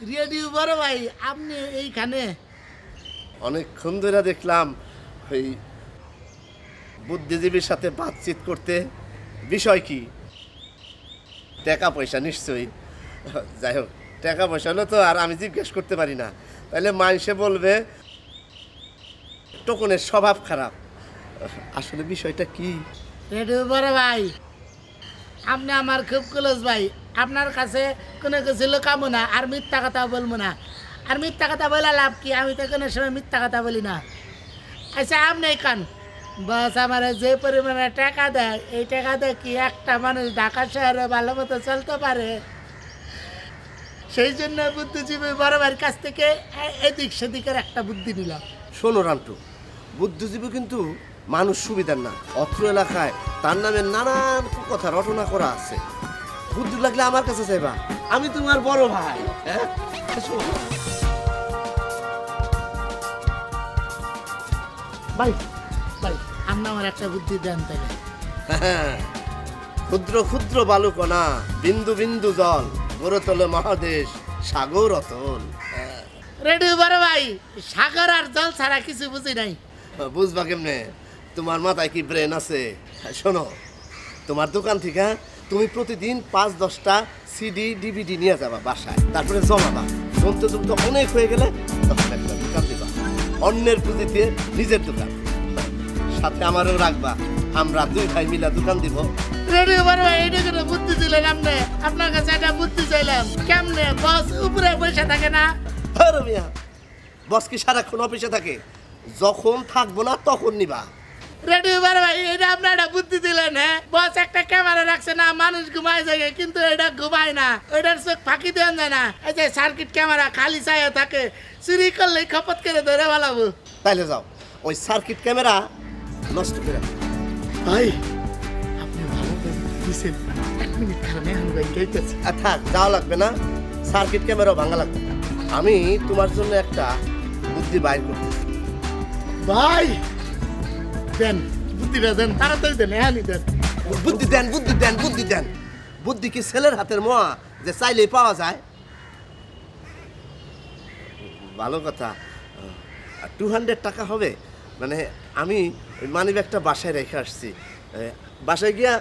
Radio বড় ভাই আপনি এইখানে? অনেকক্ষণ ধরে দেখলাম ওই বুদ্ধিজীবীর সাথে বাতচিত করতে। বিষয় কি? টাকা পয়সা নিশ্চয়ই। যাই হোক, টাকা পয়সা হলে তো আর আমি জিজ্ঞেস করতে পারি না, তাহলে মানুষে বলবে টোকনের স্বভাব খারাপ। আসলে বিষয়টা কি? রেডিও বড় ভাই আপনি আমার খুব ক্লোজ ভাই, আপনার কাছে কোনো কিছু লুকাবো না আর মিথ্যা কথা বলবো না। আর মিথ্যা কথা বলে লাভ কি? আমি তো কোনো সময় মিথ্যা কথা বলি না। আচ্ছা আপনি কান বস আমার যে পরিমাণে টাকা দেয়, এই টাকা দিয়ে কি একটা মানুষ ঢাকা শহরে ভালো মতো চলতে পারে? সেই জন্য বুদ্ধিজীবী বড় ভাইয়ের কাছ থেকে এদিক সেদিকের একটা বুদ্ধি নিলাম। শোনো রান্টু, বুদ্ধিজীবী কিন্তু মানুষ সুবিধার না। অত্র এলাকায় তার নামে নানান কথা রটনা করা আছে। বুদ্ধি লাগলে আমার কাছে চাইবা, আমি তোমার বড় ভাই। হ্যাঁ, শোনো। ভাই ভাই আপনি আমার একটা বুদ্ধি দেন তাহলে। হ্যাঁ, ক্ষুদ্র ক্ষুদ্র বালুকণা, বিন্দু বিন্দু জল, গড়ে তোলে মহাদেশ, সাগর অতল। রেডিও বড় ভাই সাগর আর জল ছাড়া কিছু বুঝি নাই। বুঝবা কেমনে? তোমার মাথায় কি ব্রেন আছে? শোনো, তোমার দোকান থেকে তুমি প্রতিদিন 5-10টা সিডি ডিভিডি নিয়ে যাবা বাসায়, তারপরে জমাবা। জমতে জমতে অনেক হয়ে গেলে তখন একটা দোকান দিবা, অন্যের পুঁজিতে নিজের দোকান। সাথে আমারও রাখবা, আমরা 2 ভাই মিলা দোকান দিব। রেডিও বড় ভাই এটা কোনো বুদ্ধি দিলেন আপনি? আপনার কাছে একটা বুদ্ধি চাইলাম। কেমনে বস উপরে বসে থাকে না? আরে মিয়া, বস কি সারাক্ষণ অফিসে থাকে? যখন থাকবো না তখন নিবা। রেডিও বড় ভাই এটা আপনার একটা বুদ্ধি দিলেন। হ্যাঁ, বস একটা ক্যামেরা রাখছে না, মানুষ ঘুমায় যায় কিন্তু এটা ঘুমায় না, ওইটার চোখ ফাঁকি দেওয়া যায় না। এই যে সার্কিট ক্যামেরা খালি চাইয়া থাকে, চুরি করলেই খপত করে ধরে ভালাবো। তাইলে যাও, ওই সার্কিট ক্যামেরা নষ্ট করে দাও। ভাই আপনি ভালো দিচ্ছেন। 1 মিনিট কারণে আমি ভাই গাইতেছি। আর থাক, যাওয়া লাগবে না, সার্কিট ক্যামেরাও ভাঙা লাগবে না। আমি তোমার জন্য একটা বুদ্ধি বাইর করতেছি। ভাই দেন বুদ্ধিটা দেন, তাড়াতাড়ি দেন, এখানই দেন। বুদ্ধি দেন, বুদ্ধি দেন, বুদ্ধি দেন। বুদ্ধি কি ছেলের হাতের মোয়া যে চাইলেই পাওয়া যায়? ভালো কথা। 200 টাকা হবে? মানে আমি মানি ব্যাগটা বাসায় রেখে আসছি, বাসায় গিয়া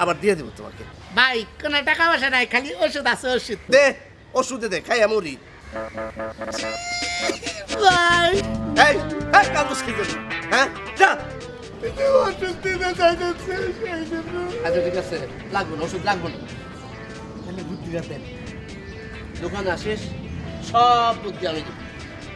আবার দিয়ে দেবো তোমাকে। ভাই কোনো টাকা পয়সা নাই, খালি ওষুধ আছে, ওষুধ দে, ওষুধে দে, খাই মরি। ভাই এই এই কাগজ কি করবি? হ্যাঁ, যা। ওষুধ দিতে চাইতেছে সেই জন্য। আচ্ছা ঠিক আছে, লাগবে না, ওষুধ লাগবে না। তাহলে বুদ্ধিটা দেন। দোকানে আসিস, সব বুদ্ধি আমি দেবো।